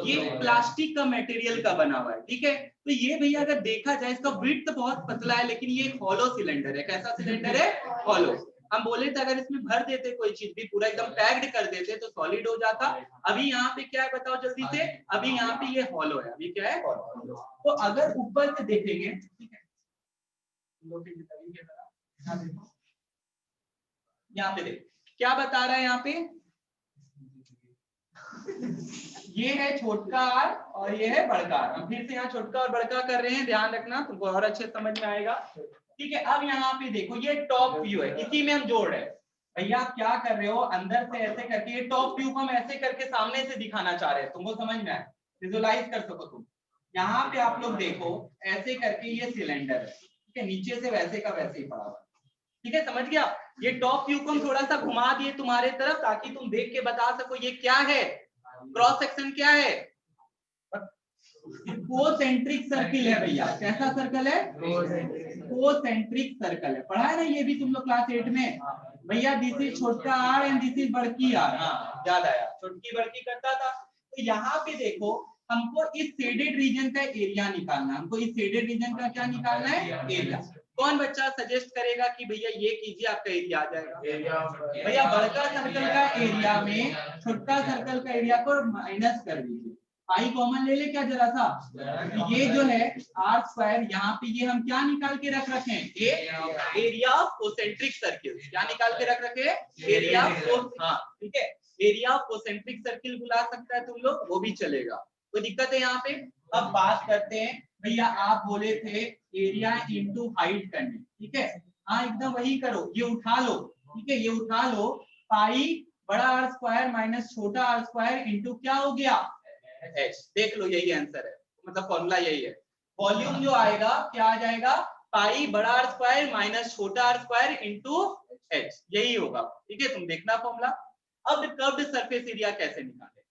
ये प्लास्टिक का मटेरियल का बना हुआ है। ठीक है, तो ये भैया अगर देखा जाए इसका विड्थ बहुत पतला है, लेकिन ये एक हॉलो सिलेंडर है। कैसा सिलेंडर है, हॉलो। हम बोले थे अगर इसमें भर देते कोई चीज भी, पूरा एकदम पैक्ड कर देते तो सॉलिड हो जाता। अभी यहाँ पे क्या है बताओ जल्दी से, अभी यहाँ पे ये हॉलो है, अभी क्या है, हॉलो। तो अगर ऊपर से देखेंगे, ठीक है, यहाँ पे देख क्या बता रहा है, यहाँ पे ये है छोटका आर और ये है बड़का आर। हम फिर से यहाँ छोटका और बड़का कर रहे हैं, ध्यान रखना तुमको और अच्छे समझ में आएगा। ठीक है, अब यहाँ पे देखो ये टॉप व्यू है, इसी में हम जोड़ रहे हैं। भैया आप क्या कर रहे हो, अंदर से ऐसे करके ये टॉप व्यू को हम ऐसे करके सामने से दिखाना चाह रहे हैं, तुमको समझ में आए, विजुअलाइज कर सको तुम। यहाँ पे आप लोग देखो ऐसे करके ये सिलेंडर है, ठीक है, नीचे से वैसे का वैसे ही पड़ा हुआ। ठीक है, समझ गया। ये टॉप व्यू को हम थोड़ा सा घुमा दिए तुम्हारे तरफ ताकि तुम देख के बता सको ये क्या है, क्रॉस सेक्शन क्या है, कोसेंट्रिक सर्किल है भैया। कैसा सर्कल है, कोसेंट्रिक सर्कल है, पढ़ा है ना ये भी तुम लोग क्लास 8 में भैया। दिस इज छोटका आर एंड दिस इज बड़की आर। हाँ याद आया, छोटकी बड़की करता था। तो यहाँ पे देखो हमको इस शेडेड रीजन का एरिया निकालना, हमको इस शेडेड रीजन का क्या निकालना है, एरिया। कौन बच्चा सजेस्ट करेगा कि भैया ये कीजिए आपका एरिया आ जाएगा। भैया बड़का सर्कल का एरिया में छोटा सर्कल का एरिया को माइनस कर दीजिए, आई कॉमन ले ले क्या जरा सा। ये जो है आर स्क्वायर, यहाँ पे ये हम क्या निकाल के रख रखे हैं, एरिया ऑफ कोसेंट्रिक सर्किल। क्या निकाल के रख रखे हैं, एरिया ऑफ, हाँ ठीक है, एरिया ऑफ कोसेंट्रिक सर्किल बुला सकता है तुम लोग, वो भी चलेगा, कोई दिक्कत है यहाँ पे। अब बात करते हैं भैया, आप बोले थे एरिया इंटू हाइट करने, ठीक है, हाँ एकदम वही करो, ये उठा लो, ठीक है, ये उठा लो, पाई बड़ा आर स्क्वायर माइनस छोटा आर स्क्वायर इंटू क्या हो गया, एच। देख लो यही आंसर है, मतलब फॉर्मूला यही है। वॉल्यूम जो आएगा क्या आ जाएगा, पाई बड़ा आर स्क्वायर माइनस छोटा आर स्क्वायर इंटू एच, यही होगा। ठीक है, तुम देखना फॉर्मूला। अब कर्व्ड सरफेस एरिया कैसे निकाले,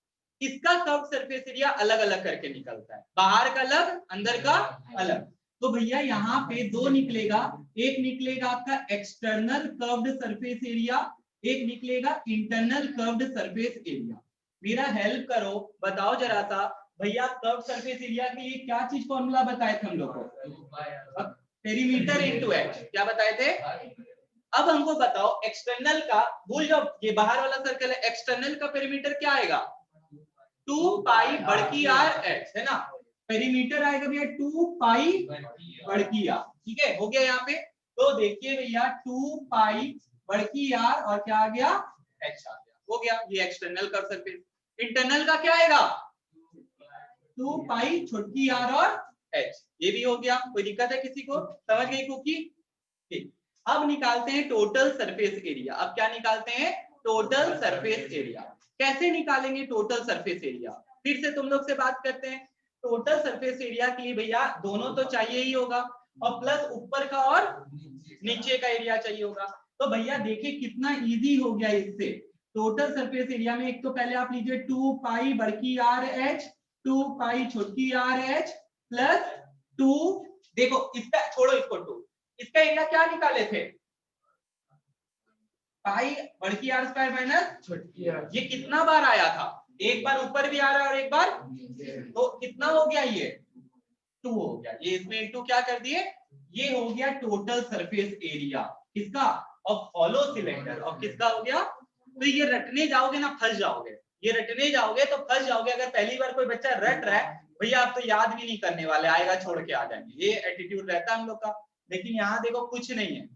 इसका कर्व्ड सरफेस एरिया अलग अलग करके निकलता है, बाहर का अलग अंदर का अलग। तो भैया यहाँ पे दो निकलेगा, एक निकलेगा आपका एक्सटर्नल कर्व्ड सरफेस एरिया, एक निकलेगा इंटरनल कर्व्ड सरफेस एरिया। मेरा हेल्प करो, बताओ जरा सा भैया कर्व सरफेस एरिया के लिए क्या चीज फॉर्मूला बताए थे हम लोग को, पेरीमीटर इनटू एच, क्या बताए थे। अब हमको बताओ एक्सटर्नल का, भूल जाओ ये बाहर वाला सर्कल है, एक्सटर्नल का पेरीमीटर क्या आएगा, 2 पाई बड़की आर एच, है ना, पेरीमीटर आएगा भैया 2 पाई बड़की आर। ठीक है, हो गया यहाँ पे। तो देखिए भैया 2 पाई बड़की आर और क्या आ गया, एच आ गया, हो गया, ये एक्सटर्नल कर्व सरफेस। इंटरनल का क्या आएगा, 2 पाई छोटी आर और एच, ये भी हो गया, कोई दिक्कत है किसी को, समझ गई कुकी। ठीक, अब निकालते हैं टोटल सरफेस एरिया। अब क्या निकालते हैं, टोटल सरफेस एरिया। कैसे निकालेंगे टोटल सरफेस एरिया, फिर से तुम लोग से बात करते हैं। टोटल सरफेस एरिया के लिए भैया दोनों तो चाहिए ही होगा, और प्लस ऊपर का और नीचे का एरिया चाहिए होगा। तो भैया देखिए कितना इजी हो गया इससे। टोटल सरफेस एरिया में एक तो पहले आप लीजिए 2 पाई बड़की आर एच, 2 पाई छोटी आर एच प्लस 2, देखो इसका छोड़ो, इसको 2, इसका एरिया क्या निकाले थे, पाई बड़की आर स्क्वायर माइनस छोटी आर। ये कितना बार आया था, एक बार ऊपर भी आ रहा है और एक बार, तो कितना हो गया, ये 2 हो गया, ये इसमें इंटू क्या कर दिए, ये हो गया टोटल सरफेस एरिया किसका, ऑफ हॉलो सिलेंडर। और किसका हो गया, तो ये रटने जाओगे ना फंस जाओगे, ये रटने जाओगे तो फंस जाओगे। अगर पहली बार कोई बच्चा रट रहा है भैया आप तो याद भी नहीं करने वाले, आएगा छोड़ के आ जाएंगे, ये एटीट्यूड रहता है हम लोग का। लेकिन यहाँ देखो कुछ नहीं है,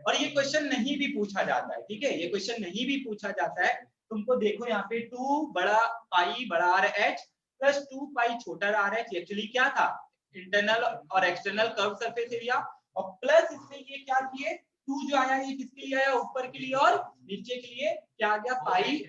और ये क्वेश्चन नहीं भी पूछा जाता है, ठीक है, ये क्वेश्चन नहीं भी पूछा जाता है। तुमको देखो यहाँ पे 2 बड़ा पाई बड़ा आर एच प्लस 2 पाई छोटा आर एच, एक्चुअली क्या था, इंटरनल और एक्सटर्नल कर्व सरफेस एरिया, और प्लस इसमें ये क्या किए, 2 जो आया ये किसके लिए आया, ऊपर के लिए और नीचे के लिए, क्या आ गया पाई,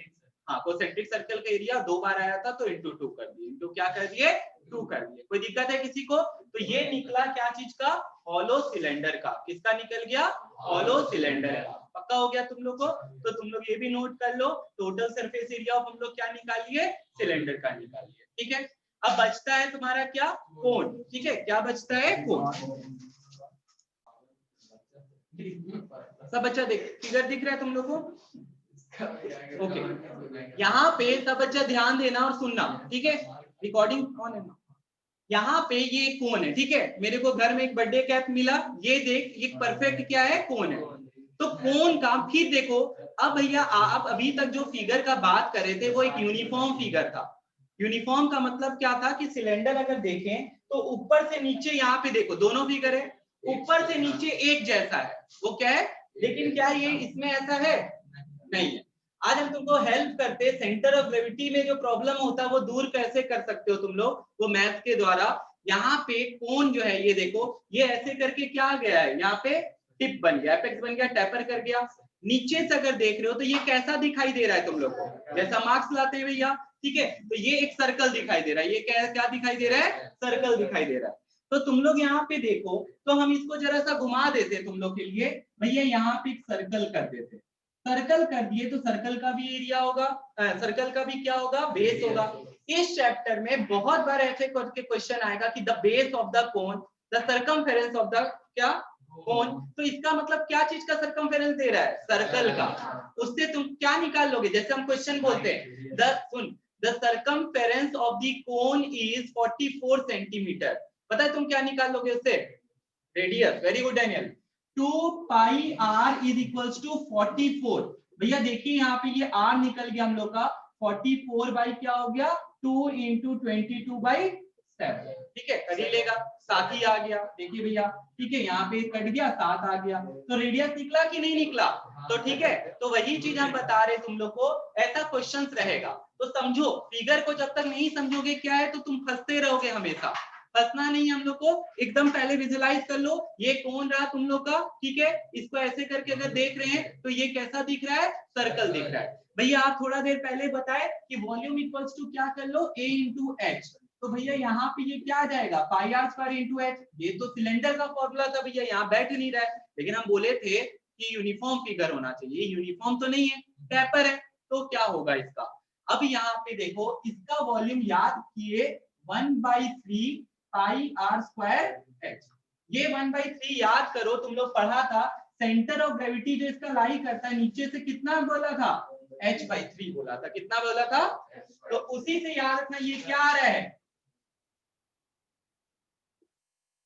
हाँ कोसेंट्रिक सर्कल का एरिया 2 बार आया था तो इंटू 2 कर दिए, इंटू क्या कर दिए 2 कर दिए, कोई दिक्कत है किसी को। तो ये निकला क्या चीज का, हॉलो सिलेंडर का। किसका निकल गया? हॉलो सिलेंडर का। पक्का हो गया तुम लोग को? तो तुम लोग ये भी नोट कर लो, टोटल सरफेस एरिया ऑफ हम लोग क्या निकालिए? सिलेंडर का निकालिए। ठीक है, अब बचता है तुम्हारा क्या? कोन। ठीक है, क्या बचता है? कोन। सब बच्चा देख, फिगर दिख रहा है तुम लोग को? ओके, यहाँ पे सब बच्चा ध्यान देना और सुनना। ठीक है, रिकॉर्डिंग ऑन है ना? यहाँ पे ये कोन है। ठीक है, मेरे को घर में एक बर्थडे कैप मिला, ये देख, ये परफेक्ट क्या है? कोन है। तो कोन का फिर देखो, अब भैया आप अभी तक जो फिगर का बात कर रहे थे वो एक यूनिफॉर्म फिगर था। यूनिफॉर्म का मतलब क्या था कि सिलेंडर अगर देखें तो ऊपर से नीचे, यहाँ पे देखो दोनों फिगर है, ऊपर से नीचे एक जैसा है, वो क्या है? लेकिन क्या ये इसमें ऐसा है? नहीं है। आज हम तुमको हेल्प करते, सेंटर ऑफ ग्रेविटी में जो प्रॉब्लम होता है वो दूर कैसे कर सकते हो तुम लोग, वो मैथ के द्वारा। यहाँ पे कोन जो है, ये देखो, ये ऐसे करके क्या आ गया है? यहाँ पे टिप बन गया, एपेक्स बन गया, टेपर कर गया। नीचे से अगर देख रहे हो तो ये कैसा दिखाई दे रहा है तुम लोग को? जैसा मार्क्स लाते हैं भैया। ठीक है, तो ये एक सर्कल दिखाई दे रहा है। ये क्या दिखाई दे रहा है? सर्कल दिखाई दे रहा है। तो तुम लोग यहाँ पे देखो, तो हम इसको जरा सा घुमा देते तुम लोग के लिए। भैया यहाँ पे एक सर्कल कर देते, सर्कल कर दिए तो सर्कल का भी एरिया होगा, सर्कल का भी क्या होगा? बेस होगा। इस चैप्टर में बहुत बार ऐसे करके क्वेश्चन आएगा कि the base of the cone, the circumference of the क्या? कोन। तो इसका मतलब क्या चीज का सर्कमफेरेंस दे रहा है? सर्कल का। उससे तुम क्या निकाल लोगे? जैसे हम क्वेश्चन बोलते हैं, the circumference of the cone is 44 centimetre. पता है तुम क्या निकाल लोगे उससे? Radius. Very good Daniel. 2 pi r is equals to 44। भैया देखिए यहाँ पे ये r निकल गया हम लोग का 44 बाई क्या हो गया? 2 इंटू 22 बाई 7। ठीक है, कर ही लेगा, 7 ही आ गया। देखिए भैया, ठीक है, यहाँ पे कट गया, 7 आ गया। तो रेडियस निकला कि नहीं निकला? तो ठीक है, तो वही चीज हम बता रहे तुम लोग को, ऐसा क्वेश्चन रहेगा। तो समझो, फिगर को जब तक नहीं समझोगे क्या है तो तुम फंसते रहोगे हमेशा। फंसना नहीं हम लोग को, एकदम पहले विजुलाइज कर लो ये कौन रहा तुम लोग का। ठीक है, इसको ऐसे करके अगर देख रहे हैं तो ये कैसा दिख रहा है? सर्कल दिख रहा है। भैया आप थोड़ा देर पहले बताए कि वॉल्यूम इक्वल्स टू क्या कर लो? a into H. तो भैया यहाँ पे ये क्या आ जाएगा? पाई आर स्क्वायर इंटू एच। ये तो सिलेंडर का फॉर्मूला था भैया, यहाँ बैठ नहीं रहा है। लेकिन हम बोले थे कि यूनिफॉर्म फिगर होना चाहिए, यूनिफॉर्म तो नहीं है, टेपर है। तो क्या होगा इसका? अब यहाँ पे देखो, इसका वॉल्यूम याद किए 1/3 पाई आर स्क्वायर एच। ये 1/3 याद करो, तुम लोग पढ़ा था, सेंटर ऑफ ग्रेविटी जो इसका लाई करता है नीचे से कितना बोला था? h/3 बोला था। कितना बोला था? तो उसी से याद रखना ये क्या आ रहा है।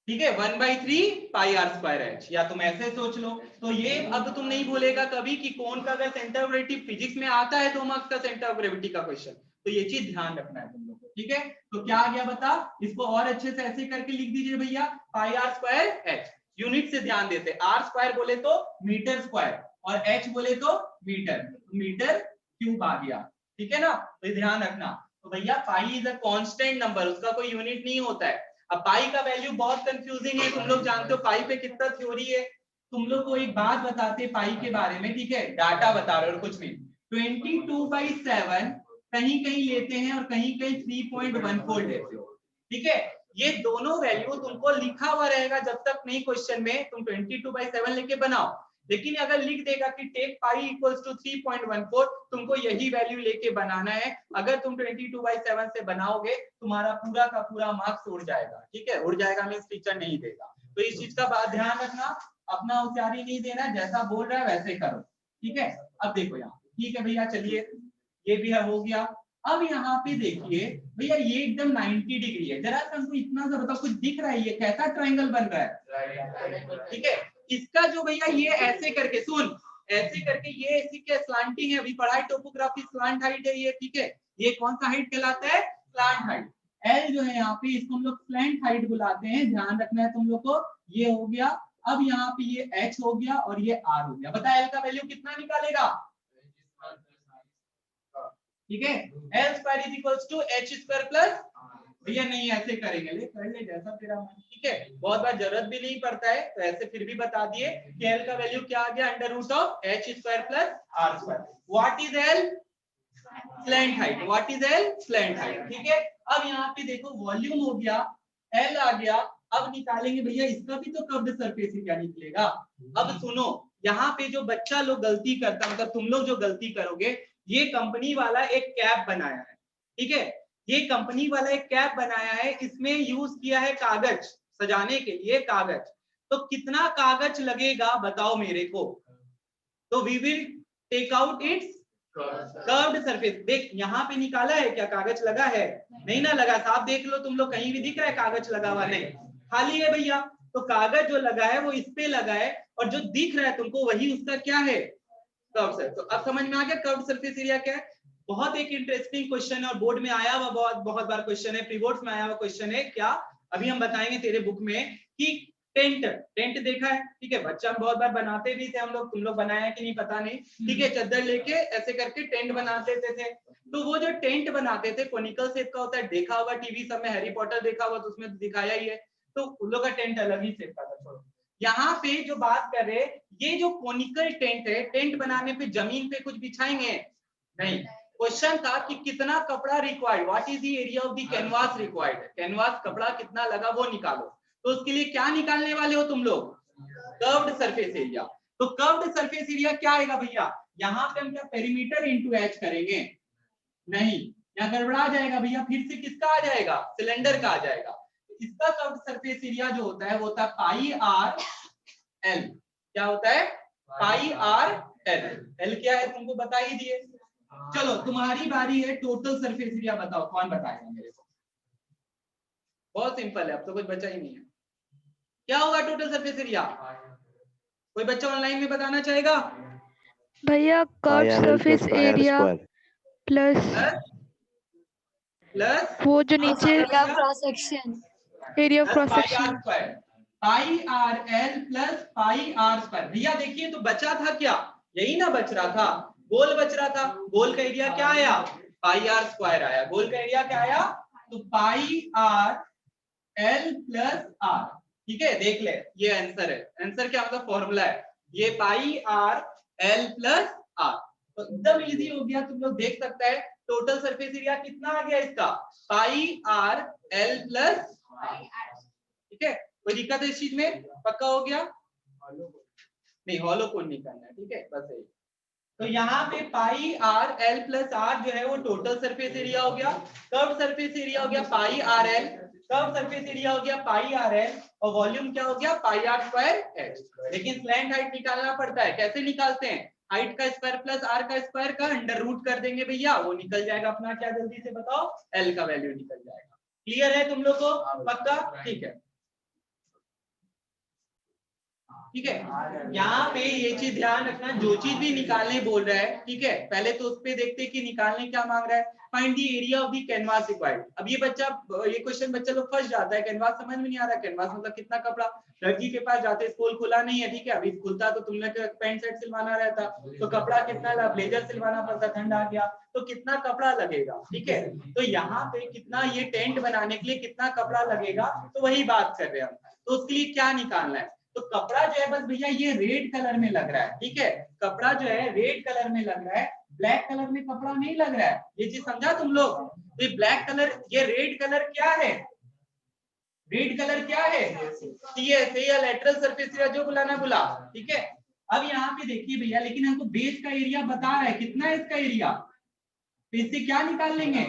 ठीक है, 1/3 पाई आर स्क्वायर एच, या तुम ऐसे सोच लो। तो ये अब तुम नहीं बोलेगा कभी कि कौन का अगर सेंटर ऑफ ग्रेविटी फिजिक्स में आता है 2 मार्क्स का सेंटर ऑफ ग्रेविटी का क्वेश्चन, तो ये चीज ध्यान रखना है तुम लोग को। ठीक है, तो क्या आ गया बता, इसको और अच्छे से ऐसे करके लिख दीजिए भैया, पाई आर स्क्वायर एच। यूनिट से ध्यान देते, आर स्क्वायर बोले तो मीटर स्क्वायर और एच बोले तो मीटर, मीटर क्यूब आ गया। ठीक है ना, तो ध्यान रखना। तो भैया pi is a constant number, उसका कोई यूनिट नहीं होता है। अब पाई का वैल्यू बहुत कंफ्यूजिंग है, तुम लोग जानते हो पाई पे कितना थ्योरी है। तुम लोग को एक बात बताते पाई के बारे में, ठीक है, डाटा बता रहे हो कुछ भी। 22/7 कहीं कहीं लेते हैं और कहीं कहीं 3.14 लेते हो। ठीक है, ये दोनों वैल्यू तुमको लिखा हुआ रहेगा, जब तक नहीं क्वेश्चन में तुम 22/7 लेके बनाओ। लेकिन अगर लिख देगा कि टेक पाई इक्वल्स टू 3.14, तुमको यही वैल्यू लेके बनाना है। अगर तुम 22/7 से बनाओगे तुम्हारा पूरा का पूरा मार्क्स उड़ जाएगा। ठीक है, उड़ जाएगा मींस टीचर नहीं देगा। तो इस चीज का बात ध्यान रखना, अपना होशियारी नहीं देना, जैसा बोल रहा है वैसे करो। ठीक है, अब देखो यहाँ, ठीक है भैया, चलिए ये भी है, हो गया। अब यहाँ पे देखिए भैया, ये एकदम 90 डिग्री है। जरा सा हमको इतना सा बताओ, कुछ दिख रहा है ये कैसा ट्रायंगल बन रहा है? ठीक है, इसका जो भैया ये ऐसे करके, सुन, ऐसे करके ये इसी के स्लांटिंग है, अभी पढ़ाई टोपोग्राफी, स्लांट हाइट है ये। ठीक है, ये कौन सा हाइट कहलाता है? Slant height. एल जो है यहाँ पे, इसको हम लोग स्लैंट हाइट बुलाते हैं, ध्यान रखना है तुम लोग को। ये हो गया। अब यहाँ पे ये एच हो गया और ये आर हो गया। बता एल का वैल्यू कितना निकालेगा? ठीक है, L square is equals to H square plus, भैया नहीं ऐसे करेंगे, ले कर ले जैसा तेरा मन। ठीक है, बहुत बार जरूरत भी नहीं पड़ता है, तो ऐसे फिर भी बता दिए कि एल का वैल्यू क्या आ गया? Under root of H square plus R square. What is L? Slant height. What is L? Slant height. ठीक है, अब यहाँ पे देखो वॉल्यूम हो गया, एल आ गया, अब निकालेंगे भैया इसका भी तो कर्व्ड सरफेस एरिया निकलेगा। अब सुनो, यहाँ पे जो बच्चा लोग गलती करता, मतलब तुम लोग जो गलती करोगे, ये कंपनी वाला एक कैप बनाया है, ठीक है, ये कंपनी वाला एक कैप बनाया है, इसमें यूज किया है कागज, सजाने के लिए कागज। तो कितना कागज लगेगा बताओ मेरे को। तो we will take out its curved surface. देख यहाँ पे निकाला है क्या, कागज लगा है? नहीं ना लगा, साफ देख लो तुम लोग, कहीं भी दिख रहा है कागज लगा हुआ? नहीं, खाली है भैया। तो कागज जो लगा है वो इस पे लगा है, और जो दिख रहा है तुमको वही उसका क्या है, कर्व सरफेस। तो अब समझ में आ गया कर्व सरफेस एरिया क्या है। बहुत एक इंटरेस्टिंग क्वेश्चन है और बोर्ड में आया हुआ बहुत बार क्वेश्चन है, प्री बोर्ड्स में आया हुआ क्वेश्चन है। क्या अभी हम बताएंगे तेरे बुक में कि टेंट देखा है, ठीक है, बच्चा बहुत बार बनाते भी थे हम लोग, तुम लोग बनाया है कि नहीं पता नहीं, ठीक है, चादर लेके ऐसे करके टेंट बनाते थे। तो वो जो टेंट बनाते थे कोनिकल शेप का होता है, देखा होगा टीवी सब में, हैरी पॉटर देखा होगा तो उसमें दिखाया ही है। तो उन लोग का टेंट अलग ही शेप का था। छोड़ो, यहाँ पे जो बात कर रहे, ये जो कोनिकल टेंट है, टेंट बनाने पे जमीन पे कुछ बिछाएंगे नहीं। क्वेश्चन था कि कितना कपड़ा required, what is the area of the canvas required, canvas कपड़ा कितना लगा वो निकालो। तो उसके लिए क्या निकालने वाले हो तुम लोग, कर्व्ड सरफेस एरिया। तो कर्व्ड सरफेस एरिया क्या आएगा भैया, यहाँ पे हम क्या पेरीमीटर इंटू एच करेंगे? नहीं, यहाँ गड़बड़ा जाएगा भैया, फिर से किसका आ जाएगा, सिलेंडर का आ जाएगा। इसका कर्व्ड सरफेस एरिया जो होता है वो होता है पाई आर एल। क्या होता है, पाई आर एल। एल क्या है तुमको बता ही दिए। चलो तुम्हारी बारी है, टोटल सरफेस एरिया बताओ, कौन बताएगा मेरे को? बहुत सिंपल है, अब तो कुछ बचा ही नहीं है। क्या होगा टोटल सरफेस एरिया, कोई बच्चा ऑनलाइन में बताना चाहेगा? भैया कर्व सरफेस एरिया प्लस वो जो नीचे area cross section, area of cross section, pi are L plus pi are square. भैया देखिए तो बचा था क्या, यही ना बच रहा था, गोल बच रहा था। गोल का एरिया क्या आया, पाई आर स्क्वायर आया। गोल का एरिया क्या आया, तो पाई आर एल प्लस आर। ठीक है, देख ले, ये आंसर है। आंसर क्या मतलब फॉर्मूला है, ये पाई आर एल प्लस आर। तो एकदम इजी हो गया, तुम लोग देख सकते हैं टोटल सरफेस एरिया कितना आ गया इसका, पाई आर एल प्लस आर। ठीक है, कोई दिक्कत है इस चीज में, पक्का हो गया? नहीं, हॉलो कौन नहीं करना है, ठीक है, बस यही। तो यहाँ पे पाई आर एल प्लस आर जो है वो टोटल सरफेस एरिया हो गया। कर्व सरफेस एरिया हो गया pi are l, curve surface area हो गया पाई आर एल, और वॉल्यूम क्या हो गया, पाई आर स्क्वायर एच। लेकिन स्लैंट हाइट निकालना पड़ता है, कैसे निकालते हैं, हाइट का स्क्वायर प्लस आर का स्क्वायर का अंडर रूट कर देंगे भैया, वो निकल जाएगा अपना क्या, जल्दी से बताओ, एल का वैल्यू निकल जाएगा। क्लियर है तुम लोग को, पक्का? ठीक है, ठीक है। यहाँ पे ये चीज ध्यान रखना, जो चीज भी निकालने बोल रहा है, ठीक है, पहले तो उस पे देखते हैं कि निकालने क्या मांग रहा है। Find the area of the canvas required. अब ये क्वेश्चन बच्चा लोग फंस जाता है, कैनवास समझ में नहीं आ रहा, कैनवास मतलब कितना कपड़ा। लड़की के पास जाते, स्कूल खुला नहीं है, ठीक है, अभी खुलता तो तुमने पैंट शर्ट सिलवाना रहता, तो कपड़ा कितना, ब्लेजर सिलवाना पड़ता, ठंड आ गया तो कितना कपड़ा लगेगा, ठीक है। तो यहाँ पे कितना, ये टेंट बनाने के लिए कितना कपड़ा लगेगा, तो वही बात कर रहे हैं हम। तो उसके लिए क्या निकालना है, तो कपड़ा जो है बस भैया ये रेड कलर में लग रहा है, ठीक है, कपड़ा जो है रेड कलर में लग रहा है, ब्लैक कलर में कपड़ा नहीं लग रहा है। ये चीज समझा तुम लोग? तो ये ब्लैक कलर, ये रेड कलर क्या है, रेड कलर क्या है, टीएस या लेटरल सरफेस एरिया, जो बुलाना बुला, ठीक है। अब यहाँ पे देखिए भैया, लेकिन हमको बेस का एरिया बता रहा है, कितना है इसका एरिया, तो इससे क्या निकाल लेंगे,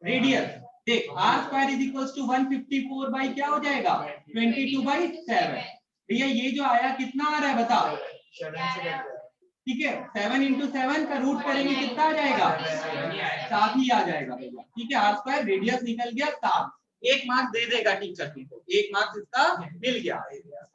रेडियस। देख R square is equal to 154 by क्या हो जाएगा, 22/7। भैया ये जो आया कितना आ रहा है बताओ, ठीक है, 7 into 7 का रूट करेंगे कितना आ जाएगा, 7 ही आ जाएगा भैया, ठीक है। आर स्क्वायर रेडियस निकल गया 7, एक मार्क्स दे देगा टीचर तुमको, एक मार्क्स इसका मिल गया।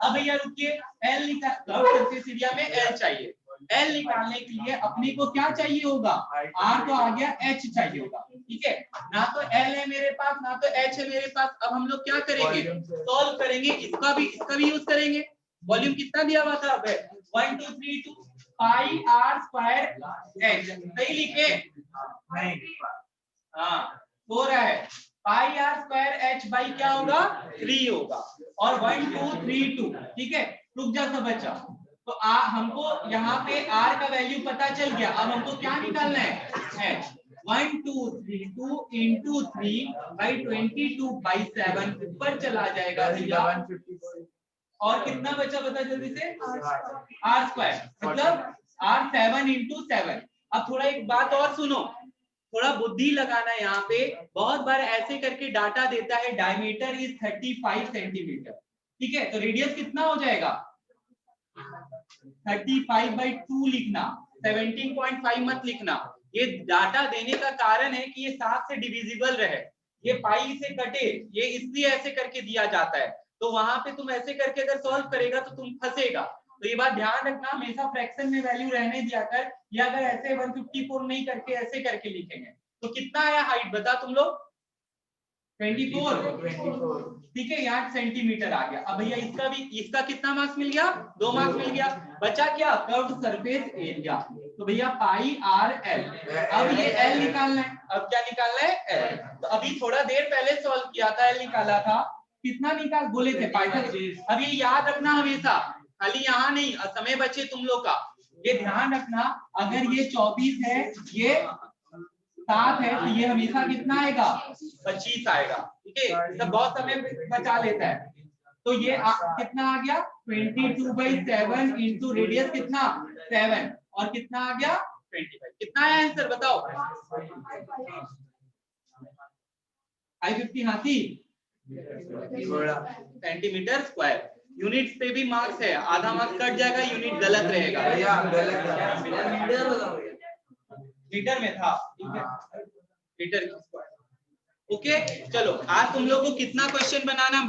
अब भैया रुकिए, एल निकाल, सरफेस एरिया में एल चाहिए। एल निकालने के लिए अपने को क्या चाहिए होगा, आर तो आ गया, एच चाहिए होगा, ठीक है। ना तो एल है मेरे पास, ना तो एच है मेरे पास। अब हम लोग क्या करेंगे, सॉल्व करेंगे, इसका भी यूज करेंगे। वॉल्यूम कितना दिया हुआ था, 1232 पाई आर स्क्वायर एच, सही लिखे? नहीं, हाँ हो रहा है, पाई आर स्क्वायर एच बाई क्या होगा, 3 होगा, और 1232, ठीक है। रुक जा सब बच्चा, तो हमको यहाँ पे r का वैल्यू पता चल गया। अब हमको क्या निकालना है, एच। 1 2 3 2 into 3 by 22/7 ऊपर चला जाएगा भैया। और कितना बचा बता जल्दी से, r² मतलब r7 into 7। अब थोड़ा एक बात और सुनो, थोड़ा बुद्धि लगाना है यहाँ पे। बहुत बार ऐसे करके डाटा देता है डायमीटर इज 35 सेंटीमीटर, ठीक है, तो रेडियस कितना हो जाएगा 35/2 लिखना, 17.5 मत लिखना। ये डाटा देने का कारण है कि ये 7 से डिविजिबल रहे, ये पाई से कटे, ये इसलिए ऐसे करके दिया जाता है। तो वहां पे तुम ऐसे करके अगर सॉल्व करेगा तो तुम फंसेगा। तो ये बात ध्यान रखना, हमेशा फ्रैक्शन में वैल्यू रहने दिया कर, या अगर ऐसे 154 नहीं करके ऐसे करके लिखेंगे तो कितना आया हाइट बता तुम लोग 24, ठीक है, 8 सेंटीमीटर आ गया। अब भैया इसका भी, इसका कितना मार्क्स मिल गया 2 मार्क्स मिल गया। बचा क्या कर्व्ड सरफेस एरिया, तो भैया पाई आर एल। अब ये एल निकालना है, अब क्या निकालना है एल। तो अभी थोड़ा देर पहले सॉल्व किया था, एल निकाला था, कितना निकाल बोले थे पाइथन। अब ये याद रखना हमेशा, खाली यहाँ नहीं, समय बचे तुम लोग का, ये ध्यान रखना। अगर ये 24 है, ये 7 है, तो ये हमेशा कितना आएगा 25 आएगा, ठीक है, सब बहुत समय बचा लेता है। तो ये कितना आ गया 22/7 इंटू रेडियस कितना 7, और कितना आ गया 25। कितना आया आंसर बताओ 550 हाथी सेंटीमीटर स्क्वायर। यूनिट्स पे भी मार्क्स है, आधा मार्क्स कट जाएगा, यूनिट गलत रहेगा, मीटर में था, ठीक है, मीटर की स्क्वायर। ओके चलो, आज तुम लोग को कितना क्वेश्चन बनाना